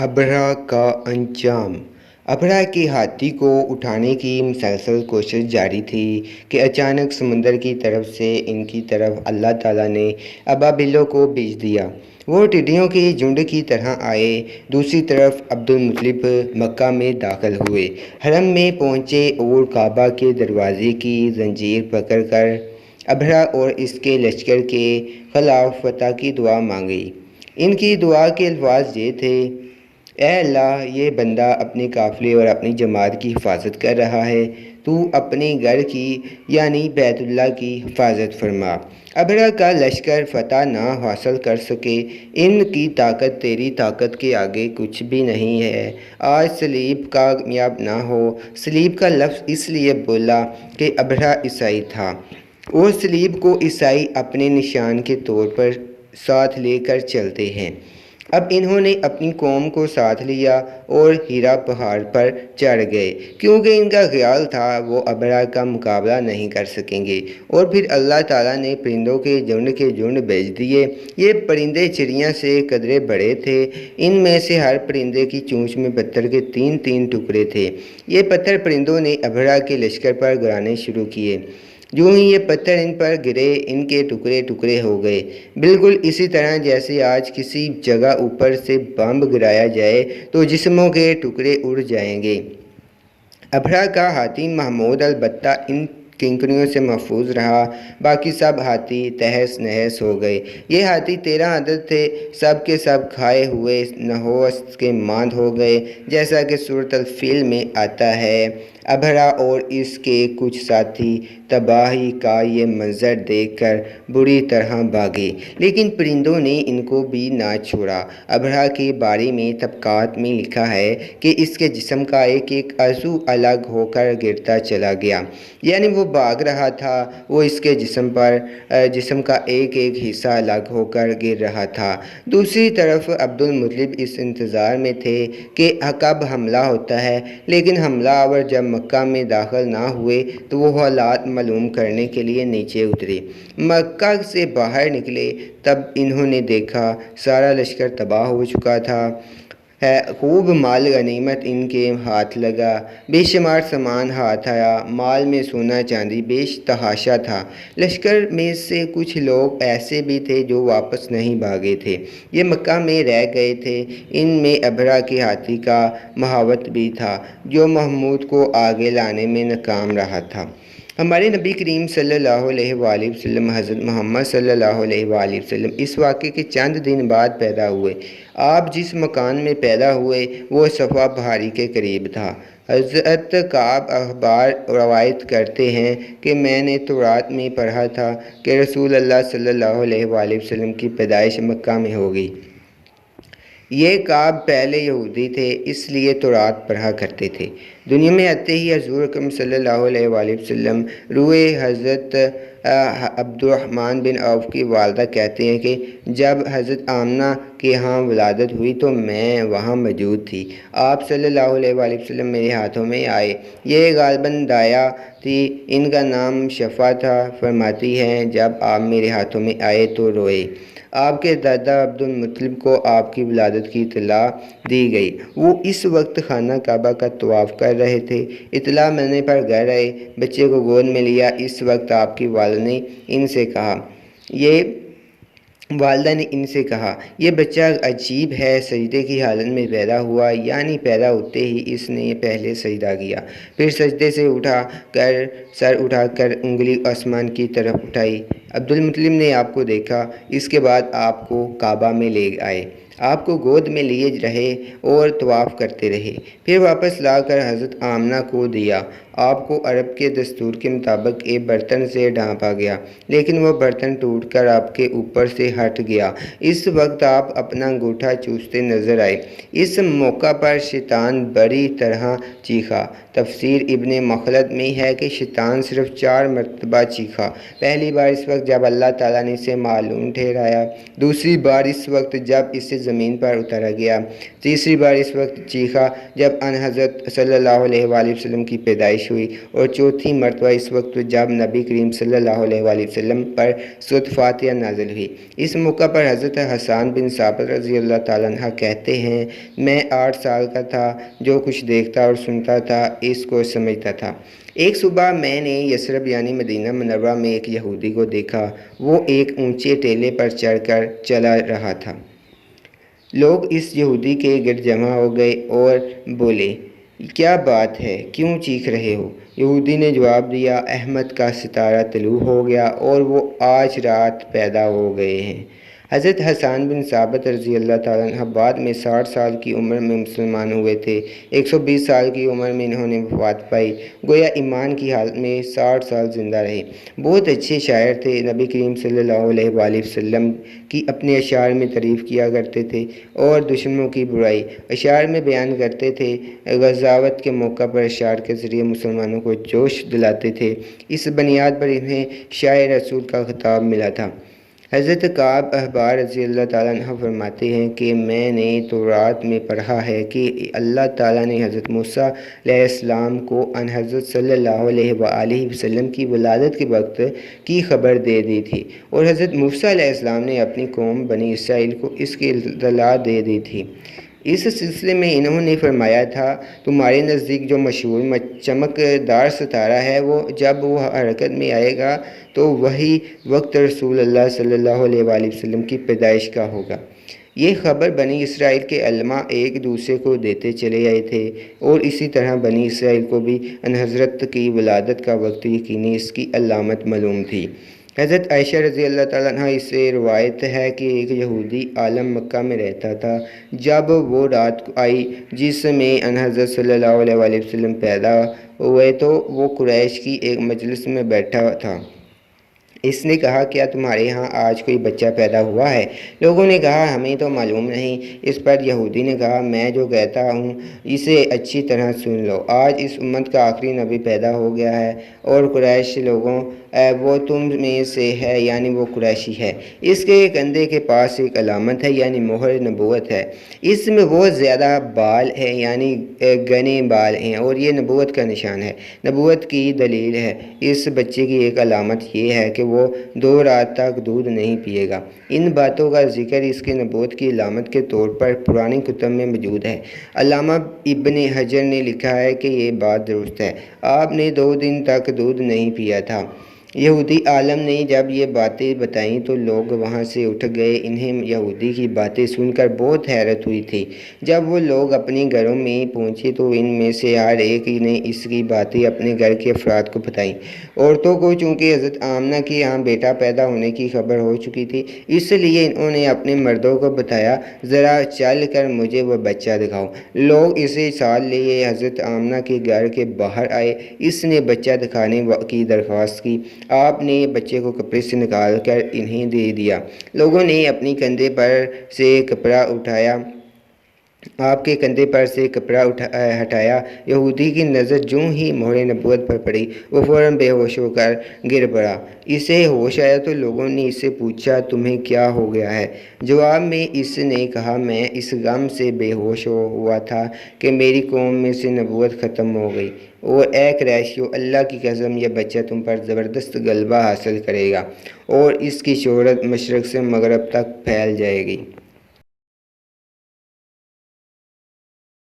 ابرہ کا انجام۔ ابرہ کے ہاتھی کو اٹھانے کی مسلسل کوشش جاری تھی کہ اچانک سمندر کی طرف سے ان کی طرف اللہ تعالیٰ نے ابابیلوں کو بھیج دیا۔ وہ ٹڈیوں کے جھنڈ کی طرح آئے۔ دوسری طرف عبدالمطلب مکہ میں داخل ہوئے، حرم میں پہنچے اور کعبہ کے دروازے کی زنجیر پکڑ کر ابرہ اور اس کے لشکر کے خلاف فتح کی دعا مانگی۔ ان کی دعا کے الفاظ یہ تھے: اے اللہ، یہ بندہ اپنے قافلے اور اپنی جماعت کی حفاظت کر رہا ہے، تو اپنے گھر کی یعنی بیت اللہ کی حفاظت فرما۔ ابرہ کا لشکر فتح نہ حاصل کر سکے، ان کی طاقت تیری طاقت کے آگے کچھ بھی نہیں ہے۔ آج صلیب کامیاب نہ ہو۔ صلیب کا لفظ اس لیے بولا کہ ابرہ عیسائی تھا اور صلیب کو عیسائی اپنے نشان کے طور پر ساتھ لے کر چلتے ہیں۔ اب انہوں نے اپنی قوم کو ساتھ لیا اور ہیرا پہاڑ پر چڑھ گئے، کیونکہ ان کا خیال تھا وہ ابرہ کا مقابلہ نہیں کر سکیں گے۔ اور پھر اللہ تعالیٰ نے پرندوں کے جھنڈ بھیج دیے۔ یہ پرندے چڑیاں سے قدرے بڑے تھے۔ ان میں سے ہر پرندے کی چونچ میں پتھر کے 3 ٹکڑے تھے۔ یہ پتھر پرندوں نے ابرہ کے لشکر پر گرانے شروع کیے۔ جو ہی یہ پتھر ان پر گرے، ان کے ٹکڑے ہو گئے، بالکل اسی طرح جیسے آج کسی جگہ اوپر سے بم گرایا جائے تو جسموں کے ٹکڑے اڑ جائیں گے۔ ابرہ کا ہاتھی محمود البتہ ان کنکریوں سے محفوظ رہا، باقی سب ہاتھی تہس نہس ہو گئے۔ یہ ہاتھی 13 عدد تھے، سب کے سب کھائے ہوئے نحوست کے ماند ہو گئے، جیسا کہ سورۃ الفیل میں آتا ہے۔ ابرہ اور اس کے کچھ ساتھی تباہی کا یہ منظر دیکھ کر بری طرح بھاگے، لیکن پرندوں نے ان کو بھی نہ چھوڑا۔ ابرہ کے بارے میں طبقات میں لکھا ہے کہ اس کے جسم کا ایک عضو الگ ہو کر گرتا چلا گیا، یعنی وہ بھاگ رہا تھا، وہ اس کے جسم کا ایک حصہ الگ ہو کر گر رہا تھا۔ دوسری طرف عبدالمطلب اس انتظار میں تھے کہ کب حملہ ہوتا ہے، لیکن حملہ آور جب مکہ میں داخل نہ ہوئے تو وہ حالات معلوم کرنے کے لیے نیچے اترے۔ مکہ سے باہر نکلے تب انہوں نے دیکھا سارا لشکر تباہ ہو چکا تھا۔ خوب مال غنیمت ان کے ہاتھ لگا، بے شمار سامان ہاتھ آیا، مال میں سونا چاندی بے تحاشا تھا۔ لشکر میں سے کچھ لوگ ایسے بھی تھے جو واپس نہیں بھاگے تھے، یہ مکہ میں رہ گئے تھے۔ ان میں ابرہ کے ہاتھی کا مہاوت بھی تھا، جو محمود کو آگے لانے میں ناکام رہا تھا۔ ہمارے نبی کریم صلی اللہ علیہ وآلہ وسلم حضرت محمد صلی اللہ علیہ وآلہ وسلم اس واقعے کے چند دن بعد پیدا ہوئے۔ آپ جس مکان میں پیدا ہوئے وہ صفا پہاڑی کے قریب تھا۔ حضرت کعب اخبار روایت کرتے ہیں کہ میں نے تورات میں پڑھا تھا کہ رسول اللہ صلی اللہ علیہ وآلہ وسلم کی پیدائش مکہ میں ہوگی۔ یہ کعب پہلے یہودی تھے، اس لیے تورات پڑھا کرتے تھے۔ دنیا میں آتے ہی حضور اکرم صلی اللہ علیہ وآلہ وسلم روئے۔ حضرت عبدالرحمن بن عوف کی والدہ کہتے ہیں کہ جب حضرت آمنہ کے ہاں ولادت ہوئی تو میں وہاں موجود تھی۔ آپ صلی اللہ علیہ وآلہ وسلم میرے ہاتھوں میں آئے۔ یہ غالباً دایا تھی، ان کا نام شفا تھا۔ فرماتی ہیں جب آپ میرے ہاتھوں میں آئے تو روئے۔ آپ کے دادا عبدالمطلب کو آپ کی ولادت کی اطلاع دی گئی۔ وہ اس وقت خانہ کعبہ کا طواف کر رہے تھے۔ اطلاع ملنے پر گھر آئے، بچے کو گود میں لیا۔ اس وقت آپ کی والدہ نے ان سے کہا یہ بچہ عجیب ہے، سجدے کی حالت میں پیدا ہوا، یعنی پیدا ہوتے ہی اس نے پہلے سجدہ کیا، پھر سجدے سے سر اٹھا کر انگلی آسمان کی طرف اٹھائی۔ عبدالمطلب نے آپ کو دیکھا، اس کے بعد آپ کو کعبہ میں لے آئے، آپ کو گود میں لیے رہے اور طواف کرتے رہے، پھر واپس لا کر حضرت آمنہ کو دیا۔ آپ کو عرب کے دستور کے مطابق ایک برتن سے ڈھانپا گیا، لیکن وہ برتن ٹوٹ کر آپ کے اوپر سے ہٹ گیا۔ اس وقت آپ اپنا انگوٹھا چوستے نظر آئے۔ اس موقع پر شیطان بڑی طرح چیخا۔ تفسیر ابن مخلد میں ہے کہ شیطان صرف 4 مرتبہ چیخا۔ پہلی بار اس وقت جب اللہ تعالیٰ نے اسے معلوم ٹھہرایا، دوسری بار اس وقت جب اسے زمین پر اتارا گیا، تیسری بار اس وقت چیخا جب ان حضرت صلی اللہ علیہ وآلہ وسلم کی پیدائش پیدائش ہوئی، اور چوتھی مرتبہ اس وقت جب نبی کریم صلی اللہ علیہ وآلہ وسلم پر سورۃ فاتحہ نازل ہوئی۔ اس موقع پر حضرت حسان بن ثابت رضی اللہ تعالیٰ عنہ کہتے ہیں، میں 8 سال کا تھا، جو کچھ دیکھتا اور سنتا تھا اس کو سمجھتا تھا۔ ایک صبح میں نے یثرب یعنی مدینہ منورہ میں ایک یہودی کو دیکھا۔ وہ ایک اونچے ٹیلے پر چڑھ کر چلا رہا تھا۔ لوگ اس یہودی کے گرد جمع ہو گئے اور بولے، کیا بات ہے، کیوں چیخ رہے ہو؟ یہودی نے جواب دیا، احمد کا ستارہ طلوع ہو گیا اور وہ آج رات پیدا ہو گئے ہیں۔ حضرت حسان بن ثابت رضی اللہ تعالیٰ عنہ بعد میں 60 سال کی عمر میں مسلمان ہوئے تھے۔ 120 سال کی عمر میں انہوں نے وفات پائی، گویا ایمان کی حالت میں 60 سال زندہ رہے۔ بہت اچھے شاعر تھے، نبی کریم صلی اللہ علیہ وآلہ وسلم کی اپنے اشعار میں تعریف کیا کرتے تھے اور دشمنوں کی برائی اشعار میں بیان کرتے تھے۔ غزوات کے موقع پر اشعار کے ذریعے مسلمانوں کو جوش دلاتے تھے۔ اس بنیاد پر انہیں شاعر رسول کا خطاب ملا تھا۔ حضرت کعب احبار رضی اللہ تعالیٰ عنہ فرماتے ہیں کہ میں نے تورات میں پڑھا ہے کہ اللہ تعالیٰ نے حضرت موسیٰ علیہ السلام کو ان حضرت صلی اللہ علیہ وآلہ وسلم کی ولادت کے وقت کی خبر دے دی تھی، اور حضرت موسیٰ علیہ السلام نے اپنی قوم بنی اسرائیل کو اس کی اطلاع دے دی تھی۔ اس سلسلے میں انہوں نے فرمایا تھا، تمہارے نزدیک جو مشہور چمکدار ستارہ ہے، جب وہ حرکت میں آئے گا تو وہی وقت رسول اللہ صلی اللہ علیہ وآلہ وسلم کی پیدائش کا ہوگا۔ یہ خبر بنی اسرائیل کے علماء ایک دوسرے کو دیتے چلے آئے تھے، اور اسی طرح بنی اسرائیل کو بھی ان حضرت کی ولادت کا وقت یقینی اس کی علامت معلوم تھی۔ حضرت عائشہ رضی اللہ تعالیٰ عنہ اس سے روایت ہے کہ ایک یہودی عالم مکہ میں رہتا تھا۔ جب وہ رات آئی جس میں ان حضرت صلی اللہ علیہ وآلہ وسلم پیدا ہوئے تو وہ قریش کی ایک مجلس میں بیٹھا تھا۔ اس نے کہا، کیا تمہارے ہاں آج کوئی بچہ پیدا ہوا ہے؟ لوگوں نے کہا، ہمیں تو معلوم نہیں۔ اس پر یہودی نے کہا، میں جو کہتا ہوں اسے اچھی طرح سن لو۔ آج اس امت کا آخری نبی پیدا ہو گیا ہے، اور قریش لوگوں وہ تم میں سے ہے، یعنی وہ قریشی ہے۔ اس کے کندھے کے پاس ایک علامت ہے، یعنی مہر نبوت ہے۔ اس میں بہت زیادہ بال ہیں، یعنی گھنے بال ہیں، اور یہ نبوت کا نشان ہے، نبوت کی دلیل ہے۔ اس بچے کی ایک علامت یہ ہے کہ وہ 2 رات تک دودھ نہیں پیے گا۔ ان باتوں کا ذکر اس کے نبوت کی علامت کے طور پر پرانی کتب میں موجود ہے۔ علامہ ابن حجر نے لکھا ہے کہ یہ بات درست ہے، آپ نے 2 دن تک دودھ نہیں پیا تھا۔ یہودی عالم نے جب یہ باتیں بتائیں تو لوگ وہاں سے اٹھ گئے۔ انہیں یہودی کی باتیں سن کر بہت حیرت ہوئی تھی۔ جب وہ لوگ اپنے گھروں میں پہنچے تو ان میں سے ہر ایک نے اس کی باتیں اپنے گھر کے افراد کو بتائیں۔ عورتوں کو چونکہ حضرت آمنہ کے یہاں بیٹا پیدا ہونے کی خبر ہو چکی تھی، اس لیے انہوں نے اپنے مردوں کو بتایا، ذرا چل کر مجھے وہ بچہ دکھاؤ۔ لوگ اسے ساتھ لیے حضرت آمنہ کے گھر کے باہر آئے۔ اس نے بچہ دکھانے کی درخواست کی۔ آپ نے بچے کو کپڑے سے نکال کر انہیں دے دیا۔ لوگوں نے اپنی کندھے پر سے کپڑا اٹھایا، آپ کے کندھے پر سے کپڑا ہٹایا۔ یہودی کی نظر جوں ہی مہر نبوت پر پڑی، وہ فوراً بے ہوش ہو کر گر پڑا۔ اسے ہوش آیا تو لوگوں نے اس سے پوچھا، تمہیں کیا ہو گیا ہے؟ جواب میں اس نے کہا، میں اس غم سے بے ہوش ہوا تھا کہ میری قوم میں سے نبوت ختم ہو گئی، اور اے قریشیو، اللہ کی قسم، یہ بچہ تم پر زبردست غلبہ حاصل کرے گا، اور اس کی شہرت مشرق سے مغرب تک پھیل جائے گی۔